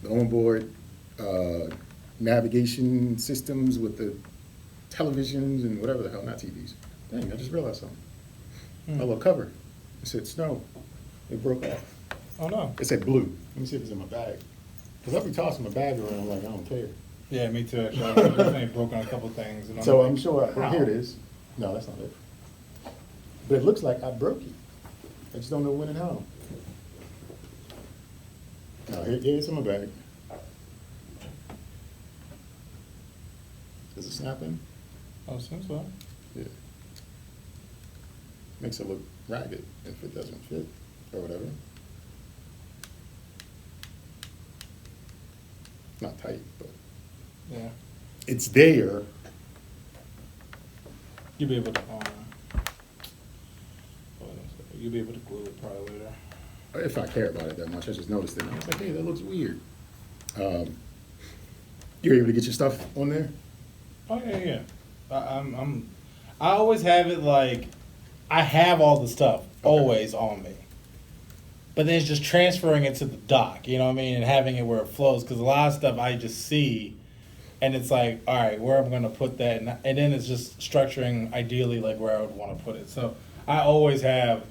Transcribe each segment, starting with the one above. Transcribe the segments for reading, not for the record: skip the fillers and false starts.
the onboard navigation systems with the televisions and whatever the hell, not TVs. Dang, I just realized something. A little cover. It said snow. It broke off. Oh no. It said blue. Let me see if it's in my bag. Because I'll be tossing my bag around like I don't care. Yeah, me too. Actually, I've definitely broken a couple things. And So like, I'm sure, how? here it is. No, that's not it. But it looks like I broke it. I just don't know when and how. No, here's in my bag. Does it snap in? Oh, seems so. Yeah. Makes it look ragged if it doesn't fit or whatever. Not tight, but Yeah. it's there. You'll be able to. You'll be able to glue it probably later. If I care about it that much, I just noticed it. And I was like, hey, that looks weird. You're able to get your stuff on there? Oh yeah. I always have it like, I have all the stuff always on me. But then it's just transferring it to the dock, you know what I mean, and having it where it flows. Because a lot of stuff I just see, and it's like, all right, where am I going to put that? And then it's just structuring ideally like where I would want to put it. So I always have,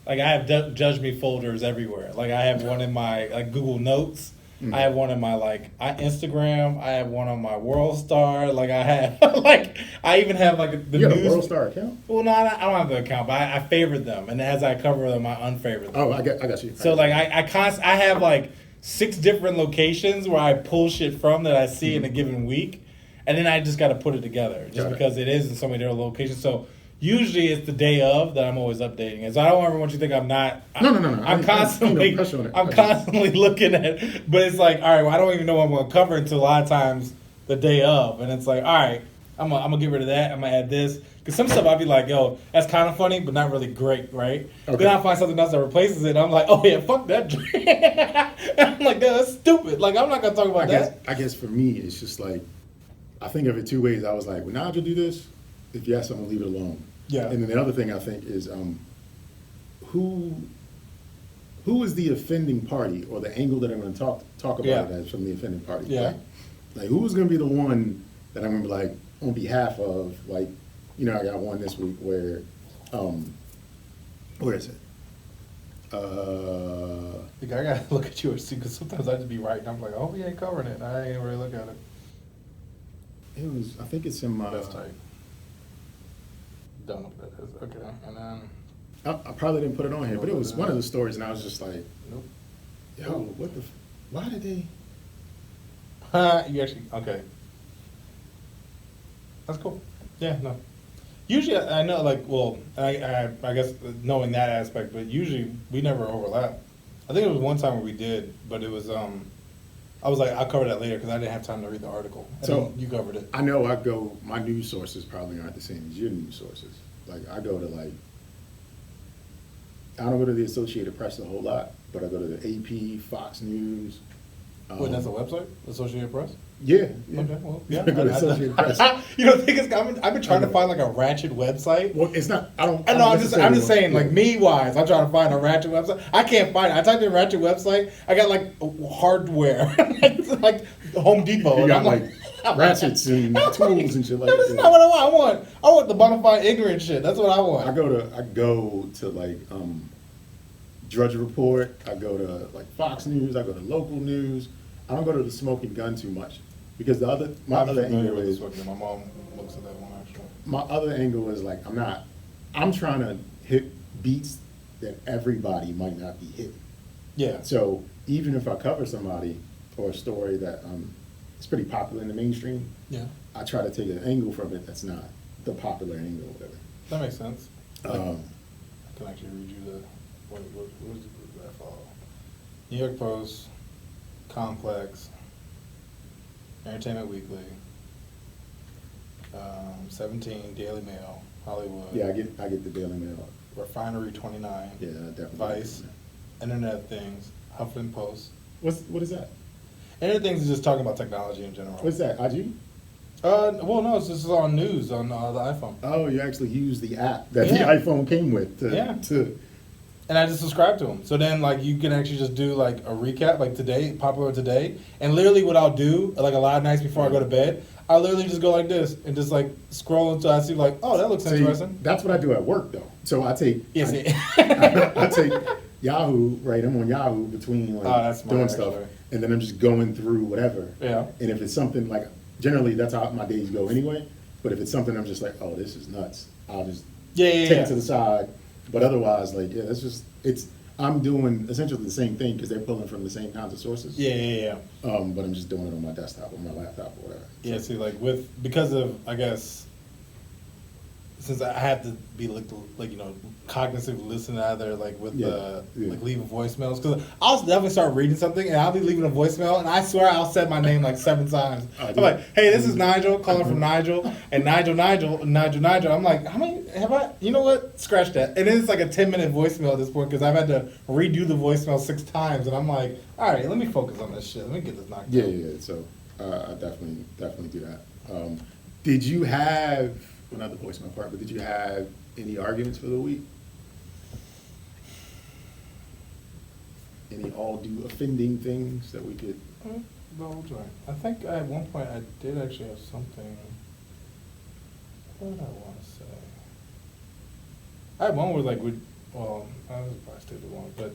like I have Judge Me folders everywhere. Like I have one in my like Google Notes. I have one in my like Instagram. I have one on my World Star. Like I have like I even have like the You got news. a World Star account? Well, no, I don't have the account, but I favorite them, and as I cover them, I unfavorite them. Oh, I got you. So like I have like 6 different locations where I pull shit from that I see in a given week, and then I just got to put it together just Got it. because it is in so many different locations. So usually it's the day of that I'm always updating it. So I don't ever want you to think I'm not. No. I'm constantly. No pressure on it. I'm constantly looking at it, but it's like, all right, well, I don't even know what I'm going to cover until a lot of times the day of, and it's like, all right, I'm gonna get rid of that. I'm gonna add this because some stuff I'd be like, yo, that's kind of funny, but not really great, right? Okay. Then I find something else that replaces it. And I'm like, oh yeah, fuck that. I'm like, that's stupid. Like I'm not gonna talk about that. I guess for me, it's just like, I think of it 2 ways. I was like, well, now to do this, if yes, I'm gonna leave it alone. Yeah. And then the other thing I think is, who is the offending party or the angle that I'm gonna talk about Yeah. it as from the offending party? Yeah. Like who's gonna be the one that I'm gonna be like, on behalf of, like, you know, I got one this week where, where is it? Like, I gotta look at yours too, because sometimes I just be right, and I'm like, oh, he ain't covering it. I ain't really look at it. It was, I think it's in my. That's tight. Don't know what that is. Okay, and then I probably didn't put it on here, but it was one of the stories, and I was just like, nope. yo, what the, why did they? You actually okay. That's cool. Yeah, no. Usually, I know, like, well, I guess knowing that aspect, but usually we never overlap. I think it was one time where we did, but it was, I was like, I'll cover that later because I didn't have time to read the article. And So, then you covered it. I know my news sources probably aren't the same as your news sources. Like, I go to, like, I don't go to the Associated Press a whole lot, but I go to the AP, Fox News. Wait, that's a website? Associated Press? Yeah. Okay, well, yeah. I go to Associated Press. You know, the thing is, I've been trying to find like a ratchet website. Well, it's not, I don't. I know, I'm necessarily just saying, want- like, me-wise, I'm trying to find a ratchet website. I can't find it. I typed in ratchet website, I got, like, hardware, like Home Depot. You and got, I'm like, ratchets and tools and shit like That's that. not what I want. I want the bona fide ignorant shit. That's what I want. I go to like Drudge Report. I go to like Fox News. I go to local news. I don't go to the Smoking Gun too much because my I'm other familiar angle with is this one. My mom looks at that one, actually. my other angle is like I'm trying to hit beats that everybody might not be hitting. Yeah. So even if I cover somebody or a story that is pretty popular in the mainstream, Yeah. I try to take an angle from it that's not the popular angle or whatever. That makes sense. I Um, can actually read you the, what is the group that I follow? New York Post, Complex, Entertainment Weekly, 17, Daily Mail, Hollywood. Yeah, I get the Daily Mail. Refinery 29. Yeah, definitely. Vice, Internet Things, Huffington Post. What is that? Internet Things is just talking about technology in general. What's that? IG? Well, no, it's just on news on the iPhone. Oh, you actually use the app that Yeah. the iPhone came with Yeah. to. And I just subscribe to them. So then, like, you can actually just do, like, a recap, like today, popular today. And literally what I'll do, like, a lot of nights before I go to bed, I'll literally just go like this and just, like, scroll until I see, like, oh, that looks See, interesting. that's what I do at work, though. So I take, Yes, it- I take Yahoo, right? I'm on Yahoo between, like, Oh, that's smart, doing stuff. actually. And then I'm just going through whatever. Yeah. And if it's something, like, generally that's how my days go anyway. But if it's something I'm just like, oh, this is nuts, I'll just Yeah, take yeah. it to the side. But otherwise, like, yeah, that's just, I'm doing essentially the same thing because they're pulling from the same kinds of sources. Yeah. But I'm just doing it on my desktop or my laptop or whatever. Yeah, see, like, because of, I guess, since I have to be, like, you know, cognitive listening either, like, with Yeah. like, leaving voicemails. Because I'll definitely start reading something, and I'll be leaving a voicemail, and I swear I'll say my name, like, 7 times. I I'm do. like, hey, this is Nigel, calling from Nigel, and Nigel. I'm like, how many, have I, you know what, scratch that. And then it's like a 10-minute voicemail at this point, because I've had to redo the voicemail 6 times, and I'm like, all right, let me focus on this shit. Let me get this knocked Yeah, out. yeah. So I definitely do that. Did you have, well, not the voicemail part, but did you have any arguments for the week? Any all due offending things that we could? No, joint. I think at one point I did actually have something. What did I want to say? I had one where like well, I was probably stupid one, but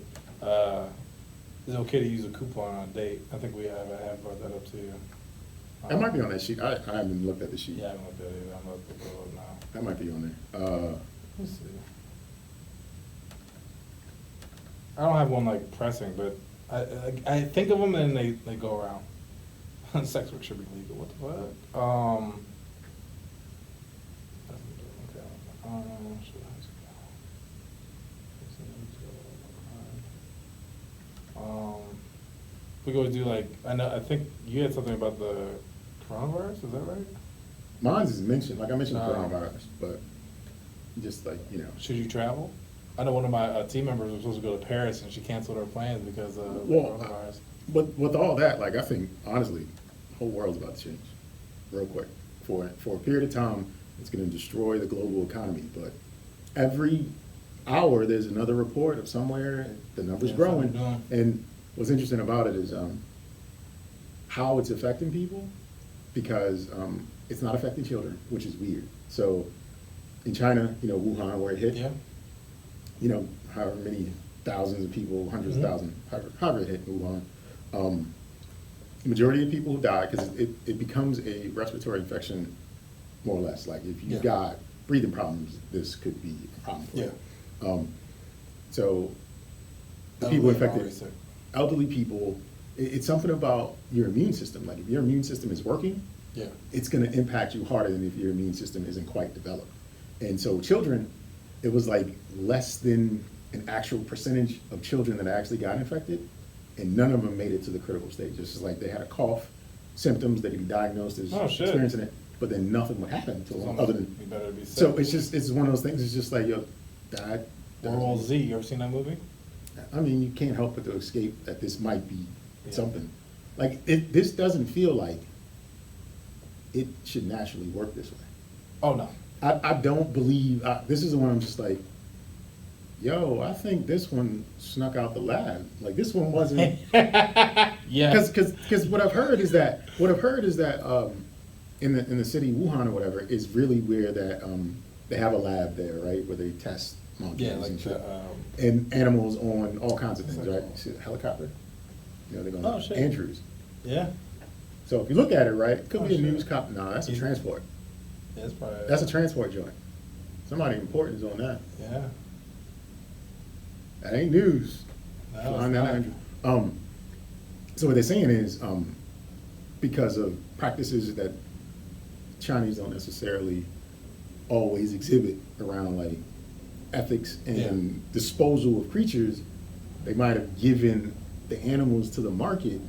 it's okay to use a coupon on a date. I think I have brought that up to you. That might be on that sheet. I haven't looked at the sheet. Yeah, I haven't looked at it either. I'm gonna look it up now. That might be on there. Let's see. I don't have one like pressing, but I think of them and they go around. Sex work should be legal. What the fuck? We go do like I think you had something about the coronavirus. Is that right? Mine's is mentioned, like I mentioned No. coronavirus, but just like, Should you travel? I know one of my team members was supposed to go to Paris and she canceled her plans because of the Well, coronavirus. But with all that, like I think honestly, the whole world's about to change, real quick. For a period of time, it's going to destroy the global economy. But every hour, there's another report of somewhere the numbers Yeah, growing. something And what's interesting about it is how it's affecting people, because it's not affecting children, which is weird. So in China, Wuhan, where it hit, Yeah. however many thousands of people, hundreds Mhm. of thousands, however it hit Wuhan, the majority of people who die, because it becomes a respiratory infection, more or less. Like if you've Yeah. got breathing problems, this could be a problem for you. So the people Elderly infected, always sick. elderly people, it's something about your immune system. Like if your immune system is working, Yeah. it's going to impact you harder than if your immune system isn't quite developed. And so children, it was like less than an actual percentage of children that actually got infected, and none of them made it to the critical stage. Just like they had a cough, symptoms, they could be diagnosed as Oh, shit. experiencing it, but then nothing would happen to them other than. You better be sick. So it's one of those things. It's just like, yo, that. World War Z. You ever seen that movie? I mean, you can't help but to escape that this might be Yeah. something. Like this doesn't feel like it should naturally work this way. Oh no. I don't believe, this is the one I'm just like, yo, I think this one snuck out the lab. Like this one wasn't, Yeah. because what I've heard is that in the city Wuhan or whatever is really where that they have a lab there, right, where they test monkeys Yeah, like and shit, the, and animals on all kinds of things, What's that right? called? See the helicopter, they're going Oh, shit. Andrews. yeah. So if you look at it, right, it could Oh, be a shit. news cop. No, that's a Yeah. transport. Yeah, it's probably. That's a transport joint. Somebody important is on that. Yeah. That ain't news. No, Flying it's down not. Andrew. So what they're saying is, because of practices that Chinese don't necessarily always exhibit around like ethics and disposal of creatures, they might have given the animals to the market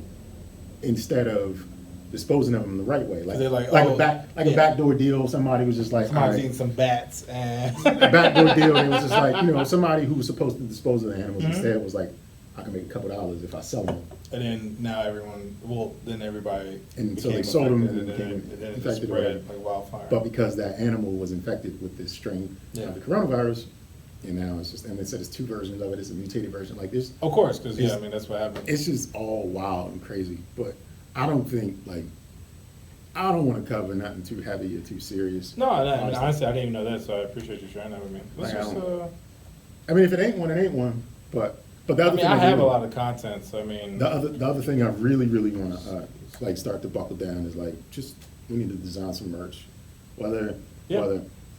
instead of disposing of them the right way. Like, They're like, like oh, a backdoor deal. Somebody was just like, all Somebody's right, eating some bats and. a backdoor deal. It was just like, somebody who was supposed to dispose of the animals Mhm. instead was like, I can make a couple dollars if I sell them. And then now everybody. And so became they sold them affected, and then became it just infected or spread whatever. like wildfire. But because that animal was infected with this strain Yeah. of the coronavirus, And now it's just, and they said it's 2 versions of it. It's a mutated version. Like this, Of course, because It's- I mean that's what happens. it's just all wild and crazy. But I don't think like I don't want to cover nothing too heavy or too serious. No, I mean, Honestly. honestly, I didn't even know that, so I appreciate you sharing that with me. Let's Like, I just, don't- I mean, if it ain't one, it ain't one. But the I other mean, thing I have a really- lot of content, so I mean, The other thing I really want to like start to buckle down is like just we need to design some merch. Whether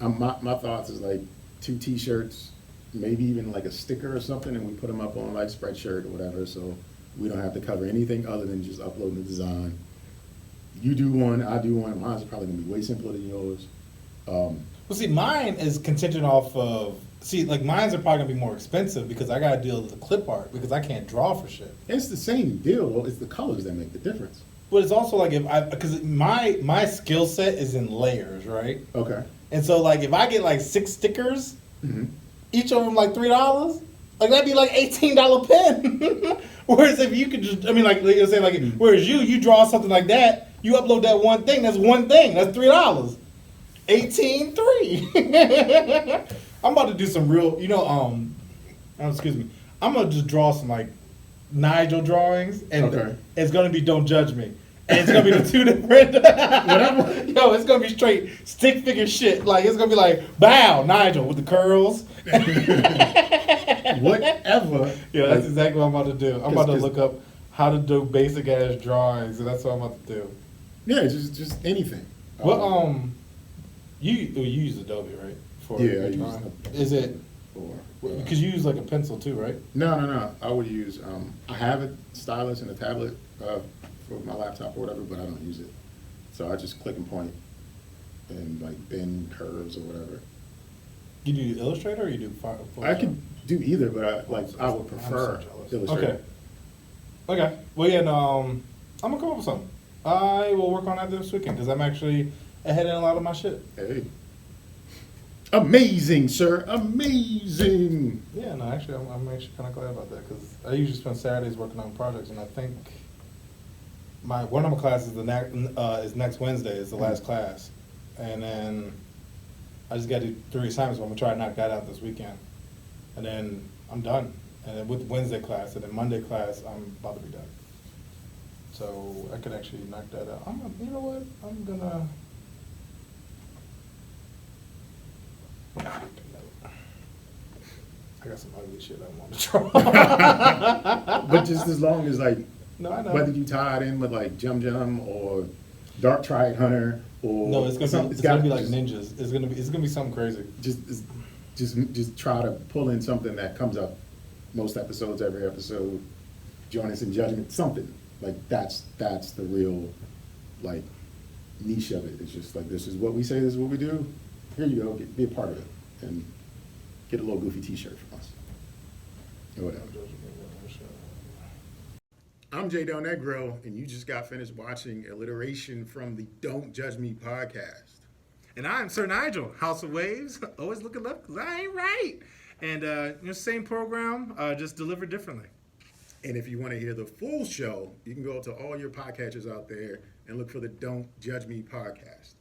my thoughts is like 2 T-shirts, maybe even like a sticker or something, and we put them up on like Spreadshirt or whatever, so we don't have to cover anything other than just uploading the design. You do one, I do one. Mine's probably gonna be way simpler than yours. well, see, mine is contingent off of. See, like mine's are probably gonna be more expensive because I gotta deal with the clip art because I can't draw for shit. It's the same deal, though. It's the colors that make the difference. But it's also like because my skill set is in layers, right? Okay. And so like if I get like 6 stickers, Mm-hmm. each of them like $3, like that'd be like $18 pen. Whereas if you could just, I mean, like you're saying, like whereas you draw something like that, you upload that one thing. That's one thing. That's $3. 18.3. I'm about to do some real, excuse me. I'm gonna just draw some like Nigel drawings, and Okay. it's gonna be "Don't Judge Me," and it's gonna be the 2 different. Yo, it's gonna be straight stick figure shit. Like it's gonna be like bow Nigel with the curls. Whatever. Yeah, that's Like, exactly what I'm about to do. I'm about to 'cause- look up how to do basic ass drawings, and that's what I'm about to do. yeah, just anything. Well, you use Adobe, right? For Yeah, your I use drawing? Adobe. Is it Or, because you use like a pencil too, right? No. I would use. I have a stylus and a tablet for my laptop or whatever, but I don't use it. So I just click and point and like bend curves or whatever. You do Illustrator or you do Photoshop? I can do either, but I would prefer I'm so jealous. Illustrator. Okay. Well, yeah, no, I'm gonna come up with something. I will work on that this weekend because I'm actually ahead in a lot of my shit. Hey. Amazing, sir. Amazing. Yeah, no, actually, I'm actually kind of glad about that because I usually spend Saturdays working on projects, and I think one of my classes is next Wednesday is the last class, and then I just got to do 3 assignments. But I'm gonna try to knock that out this weekend, and then I'm done. And then with Wednesday class and then Monday class, I'm about to be done. So I could actually knock that out. You know what? I'm gonna. I got some ugly shit I want to draw. But just as long as like No, I know. whether you tie it in with like Jum Jum or Dark Triad Hunter or No, it's gonna some- be it's gotta gonna be like just- ninjas. It's gonna be something crazy. Just try to pull in something that comes up most episodes, every episode. Join us in judgment, something like that's the real like niche of it. It's just like this is what we say, this is what we do. Here you go, be a part of it, and get a little goofy T-shirt from us or whatever. I'm Jay Del Negro, and you just got finished watching Alliteration from the Don't Judge Me podcast. And I'm Sir Nigel, House of Waves, always looking left because I ain't right. And same program, just delivered differently. And if you want to hear the full show, you can go to all your podcatchers out there and look for the Don't Judge Me podcast.